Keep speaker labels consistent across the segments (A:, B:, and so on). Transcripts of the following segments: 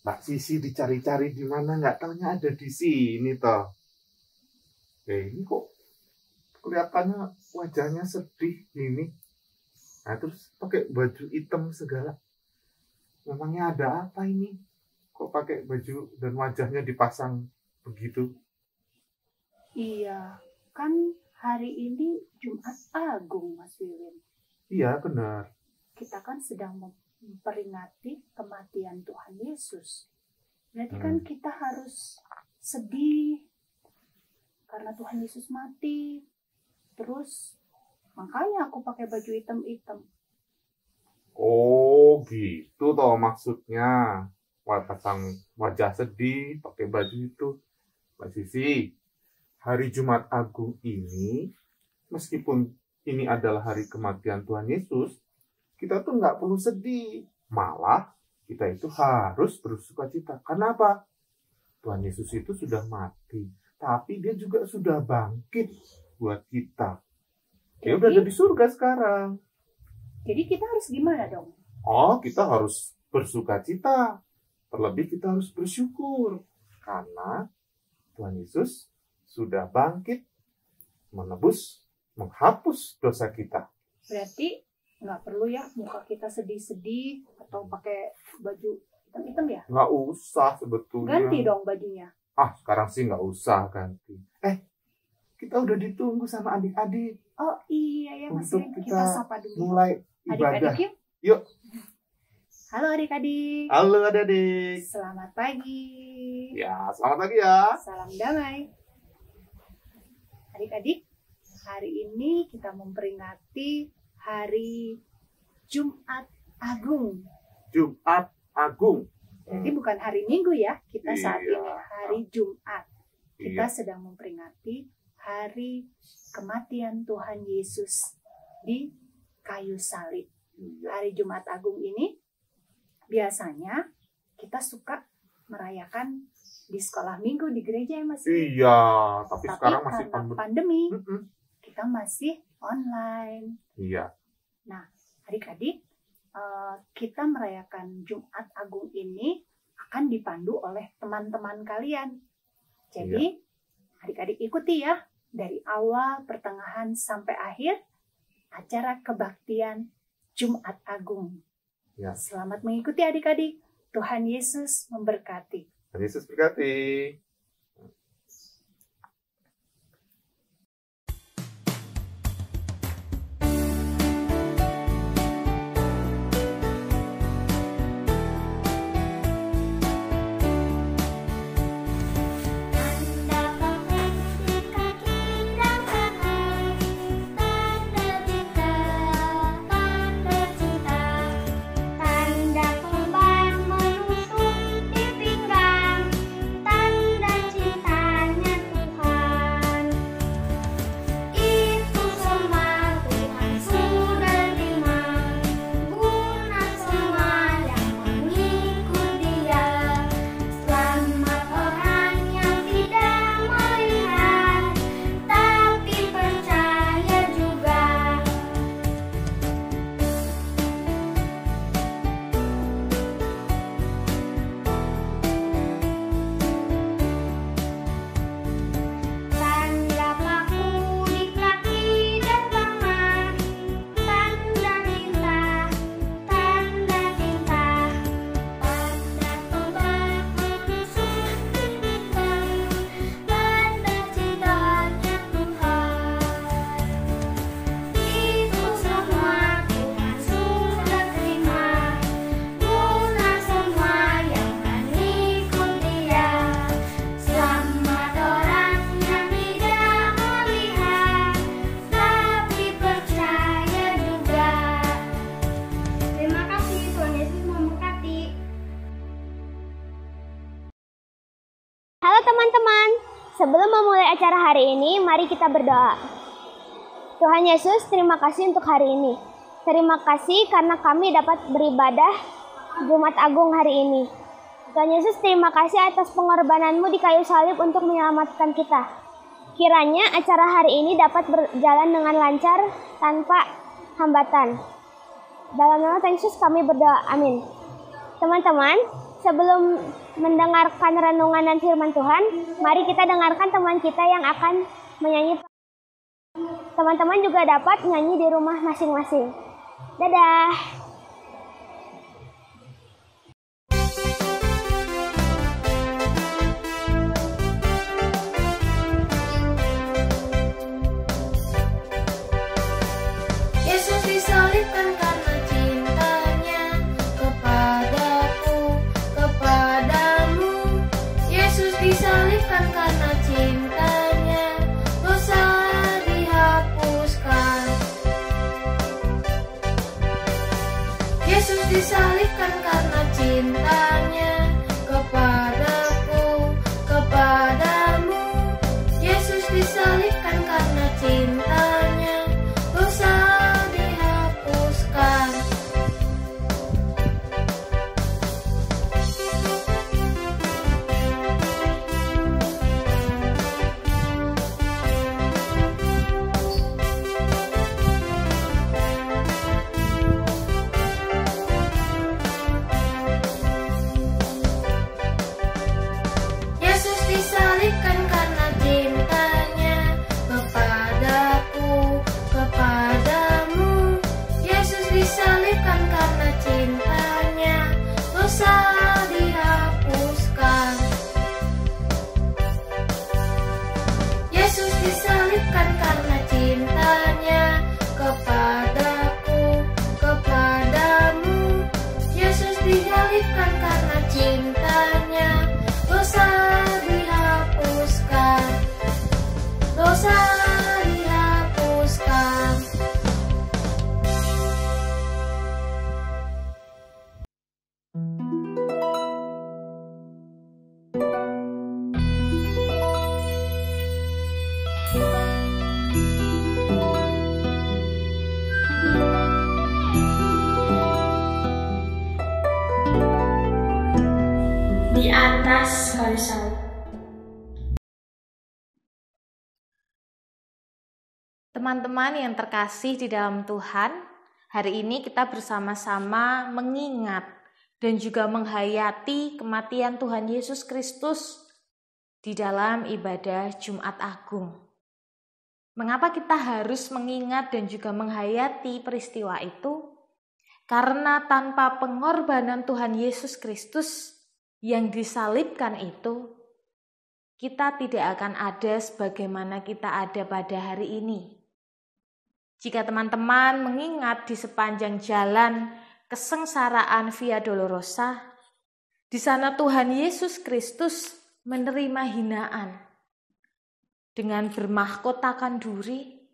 A: Mbak Sisi dicari-cari di mana, nggak taunya ada di sini toh. Ini kok kelihatannya wajahnya sedih ini. Nah, terus pakai baju hitam segala. Memangnya ada apa ini? Kok pakai baju dan wajahnya dipasang begitu?
B: Iya, kan hari ini Jumat Agung, Mas Wiwin.
A: Iya, benar.
B: Kita kan sedang memperingati kematian Tuhan Yesus. Berarti kan kita harus sedih karena Tuhan Yesus mati. Terus makanya aku pakai baju hitam-hitam.
A: Oh, gitu toh maksudnya. Pasang wajah sedih, pakai baju itu. Mbak Sisi, hari Jumat Agung ini, meskipun ini adalah hari kematian Tuhan Yesus, kita tuh nggak perlu sedih. Malah, kita itu harus bersukacita. Kenapa? Tuhan Yesus itu sudah mati. Tapi dia juga sudah bangkit buat kita. Dia udah ada di surga sekarang.
B: Jadi kita harus gimana dong?
A: Oh, kita harus bersukacita. Terlebih kita harus bersyukur. Karena Tuhan Yesus sudah bangkit, menebus, menghapus dosa kita.
B: Berarti nggak perlu ya muka kita sedih-sedih atau pakai baju hitam-hitam ya?
A: Nggak usah sebetulnya.
B: Ganti dong bajunya.
A: Sekarang sih nggak usah ganti. Kita udah ditunggu sama adik-adik.
B: Oh iya ya Mas
A: Untuk
B: Win, kita sapa dulu.
A: Mulai ibadah.
B: Adik-adik
A: Yuk.
B: Halo adik-adik.
A: Halo adik-adik.
B: Selamat pagi.
A: Ya, selamat pagi ya.
B: Salam damai. Adik-adik, hari ini kita memperingati hari Jumat Agung.
A: Jumat Agung.
B: Jadi bukan hari Minggu ya, kita saat
A: Iya.
B: ini hari Jumat. Kita
A: Iya.
B: sedang memperingati hari kematian Tuhan Yesus di kayu salib.
A: Iya.
B: Hari Jumat Agung ini biasanya kita suka merayakan di sekolah minggu di gereja ya Mas.
A: Iya, tapi sekarang masih
B: karena pandemi,
A: Mm-mm.
B: kita masih online.
A: Iya.
B: Nah, adik-adik, kita merayakan Jumat Agung ini akan dipandu oleh teman-teman kalian. Jadi, adik-adik ikuti ya, dari awal, pertengahan, sampai akhir, acara kebaktian Jumat Agung.
A: Ya.
B: Selamat mengikuti adik-adik. Tuhan Yesus memberkati.
A: Tuhan Yesus berkati.
C: Halo teman-teman, sebelum memulai acara hari ini, mari kita berdoa. Tuhan Yesus, terima kasih untuk hari ini. Terima kasih karena kami dapat beribadah Jumat Agung hari ini. Tuhan Yesus, terima kasih atas pengorbananmu di kayu salib untuk menyelamatkan kita. Kiranya acara hari ini dapat berjalan dengan lancar tanpa hambatan. Dalam nama Tuhan Yesus kami berdoa, amin. Teman-teman, sebelum mendengarkan renungan dan firman Tuhan, mari kita dengarkan teman kita yang akan menyanyi. Teman-teman juga dapat nyanyi di rumah masing-masing. Dadah!
D: Disalibkan karena cintanya kepadaku, kepadamu. Yesus disalibkan karena cintanya, dosa dihapuskan. Yesus disalibkan karena cintanya kepadaku, kepadamu. Yesus disalibkan karena cintanya, dosa dihapuskan. Yesus disalibkan karena cintanya kepadaku, kepadamu. Yesus disalibkan karena cintanya, dosa dihapuskan. Yesus disalibkan karena cintanya kepadaku, kepadamu. Yesus disalibkan karena cintanya, dosa dihapuskan, dosa dihapuskan. Di atas hari salib. Teman-teman yang terkasih di dalam Tuhan, hari ini kita bersama-sama mengingat dan juga menghayati kematian Tuhan Yesus Kristus di dalam ibadah Jumat Agung. Mengapa kita harus mengingat dan juga menghayati peristiwa itu? Karena tanpa pengorbanan Tuhan Yesus Kristus yang disalibkan itu, kita tidak akan ada sebagaimana kita ada pada hari ini. Jika teman-teman mengingat di sepanjang jalan kesengsaraan Via Dolorosa, di sana Tuhan Yesus Kristus menerima hinaan dengan bermahkotakan duri,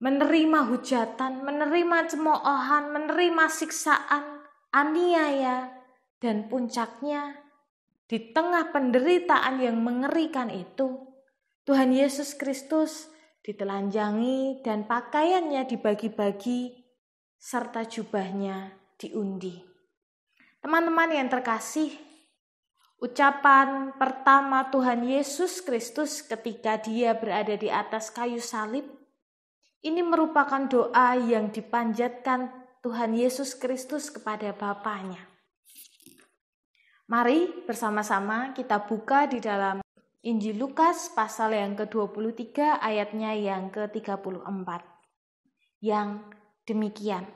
D: menerima hujatan, menerima cemoohan, menerima siksaan, aniaya, dan puncaknya di tengah penderitaan yang mengerikan itu, Tuhan Yesus Kristus ditelanjangi dan pakaiannya dibagi-bagi serta jubahnya diundi. Teman-teman yang terkasih, ucapan pertama Tuhan Yesus Kristus ketika dia berada di atas kayu salib, ini merupakan doa yang dipanjatkan Tuhan Yesus Kristus kepada Bapanya. Mari bersama-sama kita buka di dalam Injil Lukas pasal yang ke-23 ayatnya yang ke-34. Yang demikian.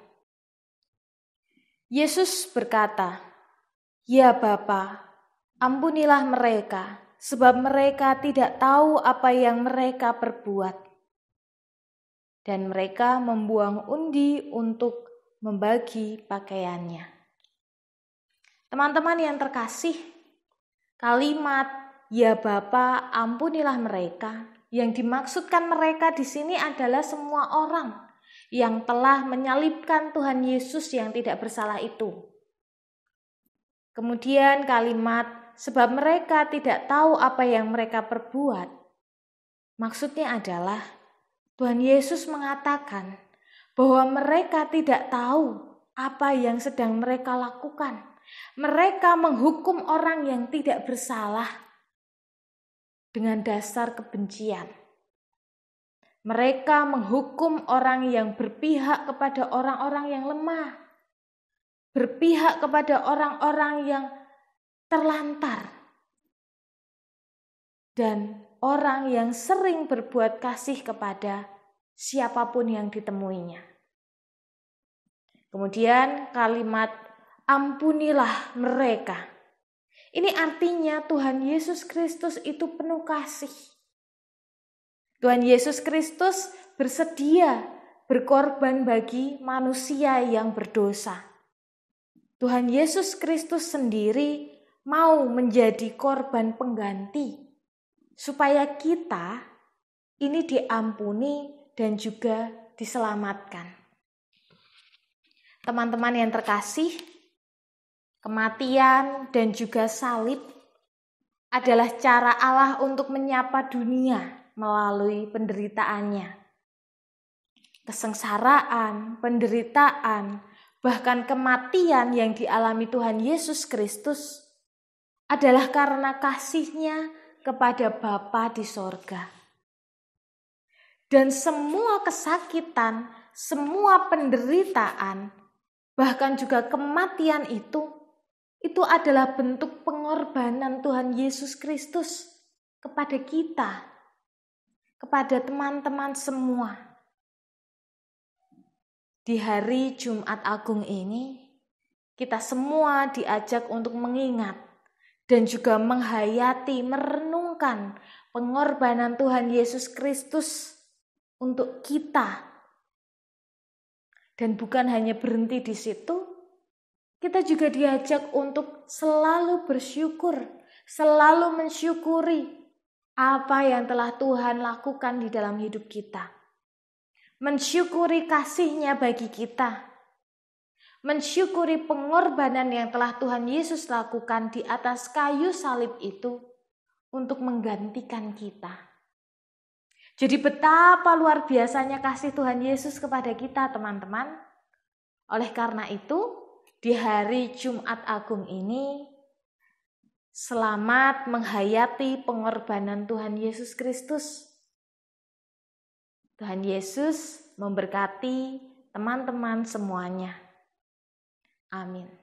D: Yesus berkata, "Ya Bapa, ampunilah mereka, sebab mereka tidak tahu apa yang mereka perbuat." Dan mereka membuang undi untuk membagi pakaiannya. Teman-teman yang terkasih, kalimat "Ya Bapa, ampunilah mereka" yang dimaksudkan mereka di sini adalah semua orang yang telah menyalibkan Tuhan Yesus yang tidak bersalah itu. Kemudian kalimat "sebab mereka tidak tahu apa yang mereka perbuat", maksudnya adalah Tuhan Yesus mengatakan bahwa mereka tidak tahu apa yang sedang mereka lakukan. Mereka menghukum orang yang tidak bersalah dengan dasar kebencian. Mereka menghukum orang yang berpihak kepada orang-orang yang lemah, berpihak kepada orang-orang yang terlantar, dan orang yang sering berbuat kasih kepada siapapun yang ditemuinya. Kemudian kalimat ampunilah mereka. Ini artinya Tuhan Yesus Kristus itu penuh kasih. Tuhan Yesus Kristus bersedia berkorban bagi manusia yang berdosa. Tuhan Yesus Kristus sendiri mau menjadi korban pengganti supaya kita ini diampuni dan juga diselamatkan. Teman-teman yang terkasih, kematian dan juga salib adalah cara Allah untuk menyapa dunia melalui penderitaannya. Kesengsaraan, penderitaan, bahkan kematian yang dialami Tuhan Yesus Kristus adalah karena kasih-Nya kepada Bapa di sorga. Dan semua kesakitan, semua penderitaan, bahkan juga kematian itu adalah bentuk pengorbanan Tuhan Yesus Kristus kepada kita, kepada teman-teman semua. Di hari Jumat Agung ini, kita semua diajak untuk mengingat dan juga menghayati, merenungkan pengorbanan Tuhan Yesus Kristus untuk kita. Dan bukan hanya berhenti di situ, kita juga diajak untuk selalu bersyukur, selalu mensyukuri apa yang telah Tuhan lakukan di dalam hidup kita. Mensyukuri kasih-Nya bagi kita. Mensyukuri pengorbanan yang telah Tuhan Yesus lakukan di atas kayu salib itu untuk menggantikan kita. Jadi betapa luar biasanya kasih Tuhan Yesus kepada kita, teman-teman. Oleh karena itu, di hari Jumat Agung ini, selamat menghayati pengorbanan Tuhan Yesus Kristus. Tuhan Yesus memberkati teman-teman semuanya. Amin.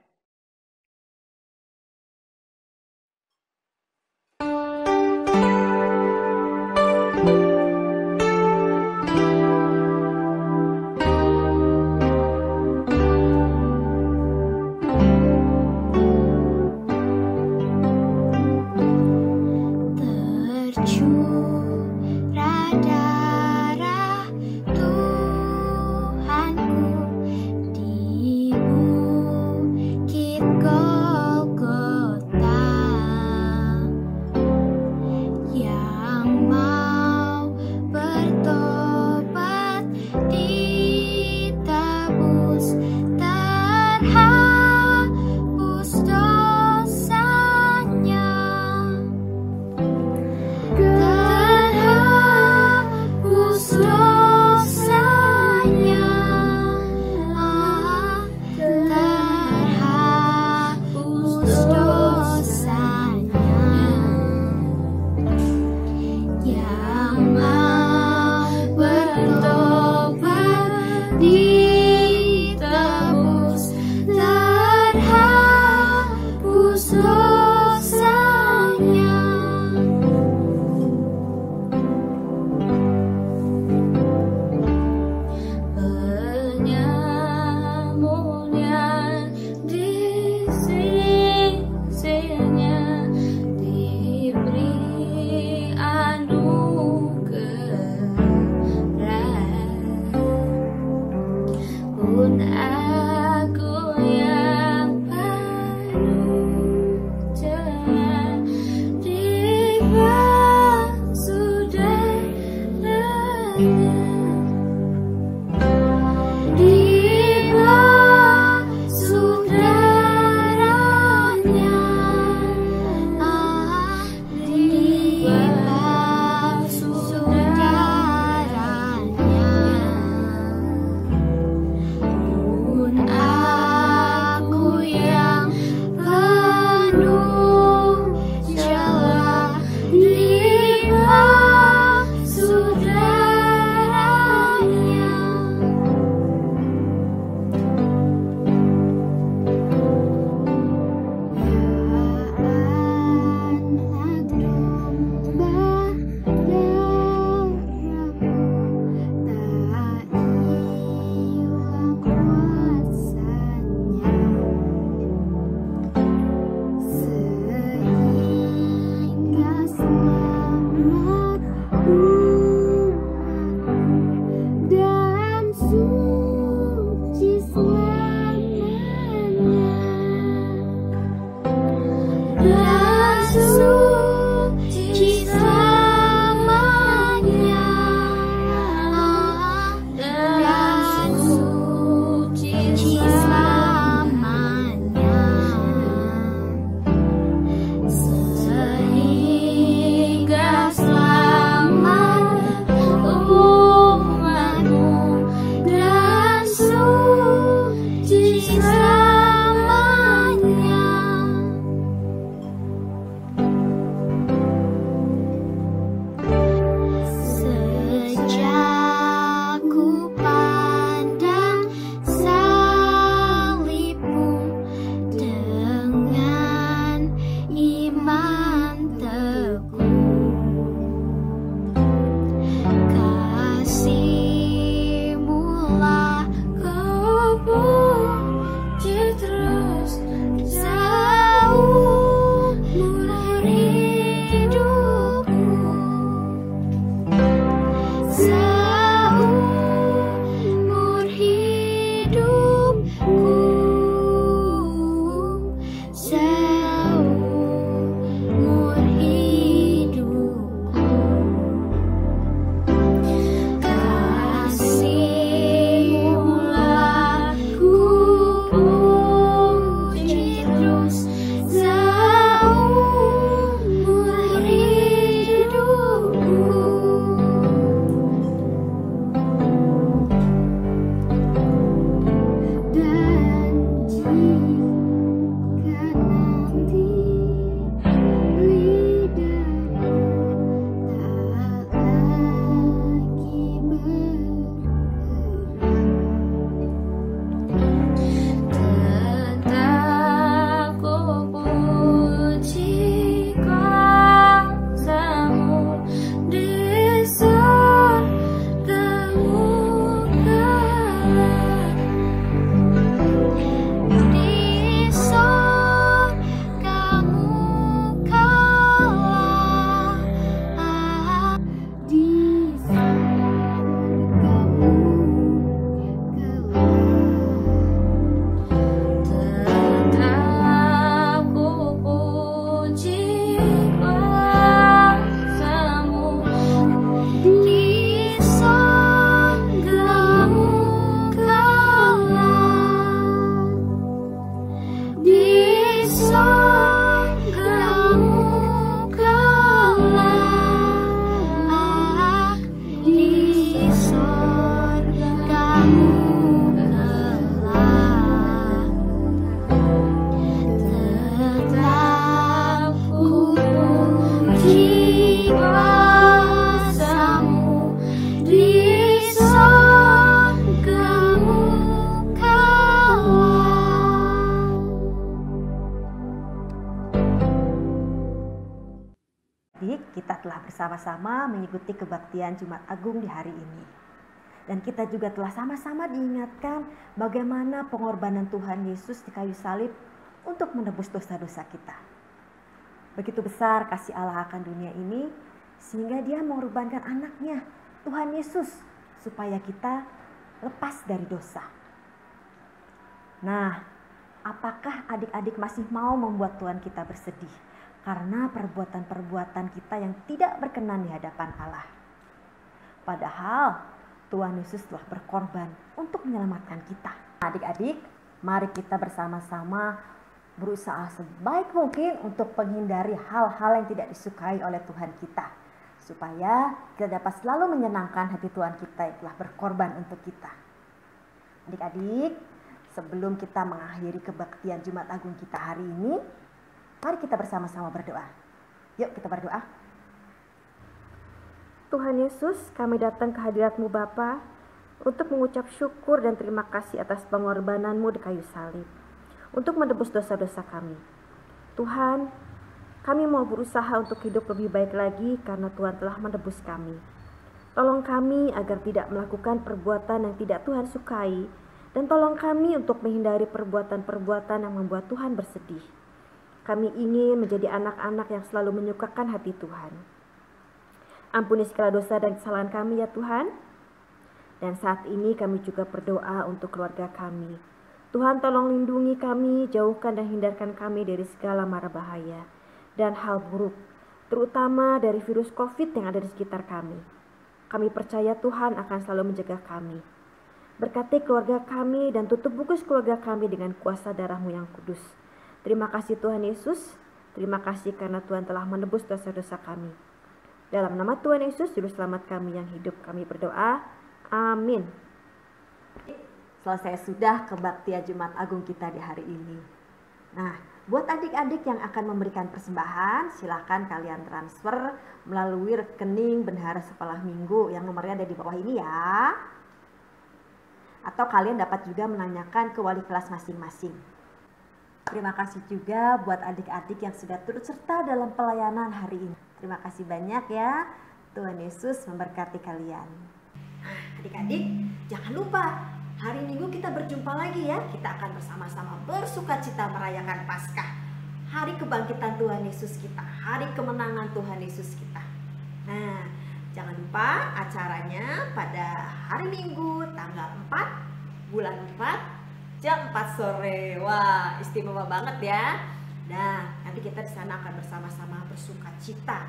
E: bersama-sama mengikuti kebaktian Jumat Agung di hari ini. Dan kita juga telah sama-sama diingatkan bagaimana pengorbanan Tuhan Yesus di kayu salib untuk menebus dosa-dosa kita. Begitu besar kasih Allah akan dunia ini, sehingga Dia mengorbankan anaknya, Tuhan Yesus, supaya kita lepas dari dosa. Nah, apakah adik-adik masih mau membuat Tuhan kita bersedih karena perbuatan-perbuatan kita yang tidak berkenan di hadapan Allah? Padahal Tuhan Yesus telah berkorban untuk menyelamatkan kita. Adik-adik, mari kita bersama-sama berusaha sebaik mungkin untuk menghindari hal-hal yang tidak disukai oleh Tuhan kita, supaya kita dapat selalu menyenangkan hati Tuhan kita yang telah berkorban untuk kita. Adik-adik, sebelum kita mengakhiri kebaktian Jumat Agung kita hari ini, mari kita bersama-sama berdoa. Yuk kita berdoa. Tuhan Yesus, kami datang ke hadirat-Mu Bapa untuk mengucap syukur dan terima kasih atas pengorbanan-Mu di kayu salib untuk menebus dosa-dosa kami. Tuhan, kami mau berusaha untuk hidup lebih baik lagi karena Tuhan telah menebus kami. Tolong kami agar tidak melakukan perbuatan yang tidak Tuhan sukai, dan tolong kami untuk menghindari perbuatan-perbuatan yang membuat Tuhan bersedih. Kami ingin menjadi anak-anak yang selalu menyukakan hati Tuhan. Ampuni segala dosa dan kesalahan kami ya Tuhan. Dan saat ini kami juga berdoa untuk keluarga kami. Tuhan tolong lindungi kami, jauhkan dan hindarkan kami dari segala mara bahaya dan hal buruk, terutama dari virus COVID yang ada di sekitar kami. Kami percaya Tuhan akan selalu menjaga kami. Berkati keluarga kami dan tutup bungkus keluarga kami dengan kuasa darah-Mu yang kudus. Terima kasih Tuhan Yesus. Terima kasih karena Tuhan telah menebus dosa-dosa kami. Dalam nama Tuhan Yesus, Juru Selamat kami yang hidup, kami berdoa. Amin. Selesai sudah kebaktian Jumat Agung kita di hari ini. Nah, buat adik-adik yang akan memberikan persembahan, silakan kalian transfer melalui rekening Bendahara Sekolah Minggu yang nomornya ada di bawah ini ya. Atau kalian dapat juga menanyakan ke wali kelas masing-masing. Terima kasih juga buat adik-adik yang sudah turut serta dalam pelayanan hari ini. Terima kasih banyak ya. Tuhan Yesus memberkati kalian. Nah, adik-adik, jangan lupa hari Minggu kita berjumpa lagi ya. Kita akan bersama-sama bersukacita merayakan Paskah. Hari kebangkitan Tuhan Yesus kita, hari kemenangan Tuhan Yesus kita. Nah, jangan lupa acaranya pada hari Minggu tanggal 4 bulan 4 jam 4 sore. Wah, istimewa banget ya. Nah, nanti kita di sana akan bersama-sama bersukacita.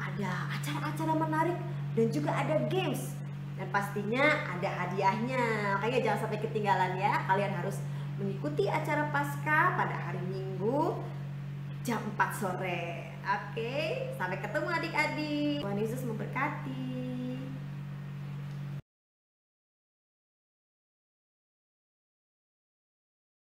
E: Ada acara-acara menarik dan juga ada games. Dan pastinya ada hadiahnya. Makanya jangan sampai ketinggalan ya. Kalian harus mengikuti acara Paskah pada hari Minggu jam 4 sore. Oke, sampai ketemu adik-adik. Tuhan Yesus memberkati.